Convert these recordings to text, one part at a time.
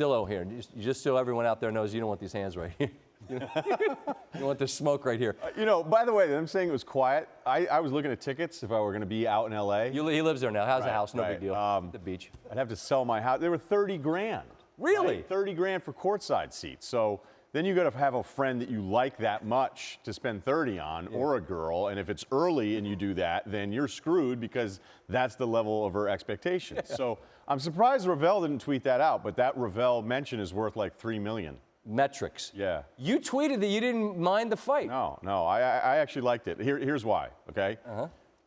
Russillo here. Just so everyone out there knows, you don't want these hands right here. You want the smoke right here. By the way, them saying it was quiet, I was looking at tickets if I were going to be out in L.A. He lives there now. Has a house, no right. big deal. The beach. I'd have to sell my house. They were $30,000. Really? Right? $30,000 for courtside seats. So then you got to have a friend that you like that much to spend 30 on, or a girl. And if it's early and you do that, then you're screwed because that's the level of her expectations. So I'm surprised Ravel didn't tweet that out, but that Ravel mention is worth like $3 million. Metrics. Yeah. You tweeted that you didn't mind the fight. No, I actually liked it. Here's why, okay?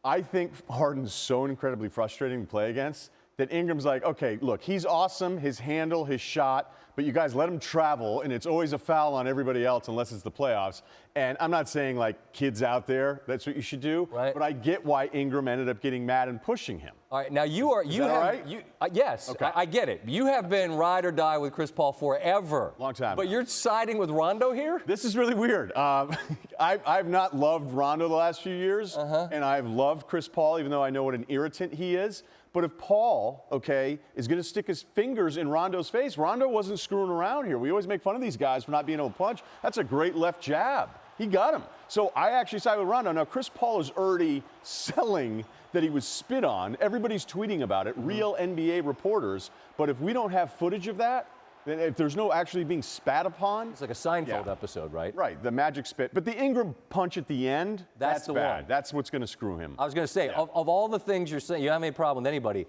I think Harden's so incredibly frustrating to play against that Ingram's like, okay, look, he's awesome, his handle, his shot, but you guys let him travel, and it's always a foul on everybody else unless it's the playoffs. And I'm not saying, like, kids out there, that's what you should do, right. But I get why Ingram ended up getting mad and pushing him. All right, now you have, yes, okay. I get it. You have been ride or die with Chris Paul forever. Long time. But you're siding with Rondo here? This is really weird. I've not loved Rondo the last few years, and I've loved Chris Paul, even though I know what an irritant he is. But if Paul, is going to stick his fingers in Rondo's face, Rondo wasn't screwing around here. We always make fun of these guys for not being able to punch. That's a great left jab. He got him. So I actually side with Rondo. Now, Chris Paul is already selling that he was spit on. Everybody's tweeting about it, real NBA reporters. But if we don't have footage of that, then if there's no actually being spat upon. It's like a Seinfeld episode, right? Right, the magic spit. But the Ingram punch at the end, that's the bad. one. That's what's going to screw him. I was going to say, of all the things you're saying, you don't have any problem with anybody.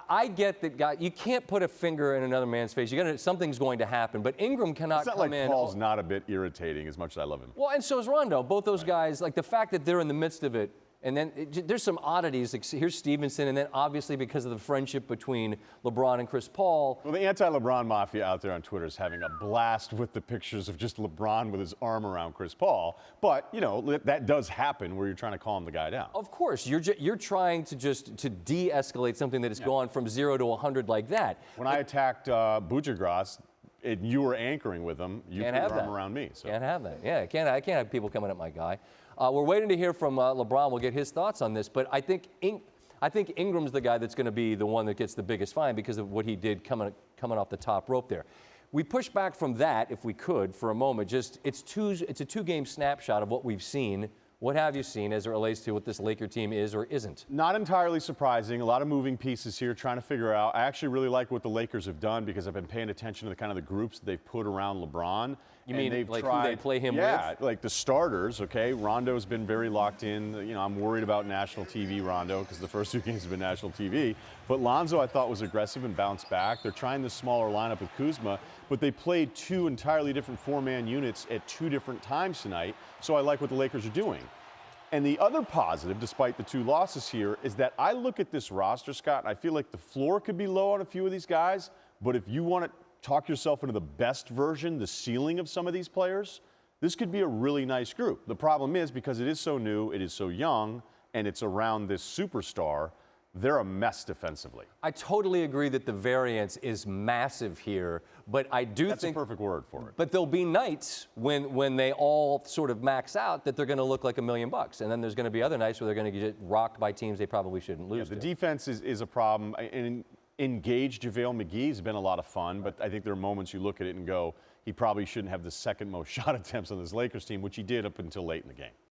I get that, guy. You can't put a finger in another man's face. Something's going to happen. But Ingram cannot come in. It's not like Paul's not a bit irritating as much as I love him. Well, and so is Rondo. Both those guys, like the fact that they're in the midst of it. And then there's some oddities. Like, here's Stevenson, and then obviously because of the friendship between LeBron and Chris Paul. Well, the anti-LeBron mafia out there on Twitter is having a blast with the pictures of just LeBron with his arm around Chris Paul. But, that does happen where you're trying to calm the guy down. Of course. You're trying to de-escalate something that has gone from 0 to 100 like that. When I attacked Buccigross, and you were anchoring with him, you put your arm around me. So. Can't have that. Yeah, I can't have people coming at my guy. We're waiting to hear from LeBron. We'll get his thoughts on this. But I think Ingram's the guy that's going to be the one that gets the biggest fine because of what he did coming off the top rope there. We push back from that, if we could, for a moment. It's a two-game snapshot of what we've seen. What have you seen as it relates to what this Laker team is or isn't? Not entirely surprising. A lot of moving pieces here, trying to figure out. I actually really like what the Lakers have done because I've been paying attention to the groups that they've put around LeBron. You mean they've like tried, who they play him with? Yeah, like the starters, Rondo's been very locked in. I'm worried about national TV Rondo because the first two games have been national TV. But Lonzo, I thought, was aggressive and bounced back. They're trying the smaller lineup with Kuzma, but they played two entirely different four-man units at two different times tonight. So I like what the Lakers are doing. And the other positive, despite the two losses here, is that I look at this roster, Scott, and I feel like the floor could be low on a few of these guys, but if you want to talk yourself into the best version, the ceiling of some of these players, this could be a really nice group. The problem is, because it is so new, it is so young, and it's around this superstar, they're a mess defensively. I totally agree that the variance is massive here, but I do think... That's a perfect word for it. But there'll be nights when they all sort of max out that they're going to look like $1 million. And then there's going to be other nights where they're going to get rocked by teams they probably shouldn't lose The to. defense is a problem. And engaged JaVale McGee has been a lot of fun, but I think there are moments you look at it and go, he probably shouldn't have the second most shot attempts on this Lakers team, which he did up until late in the game.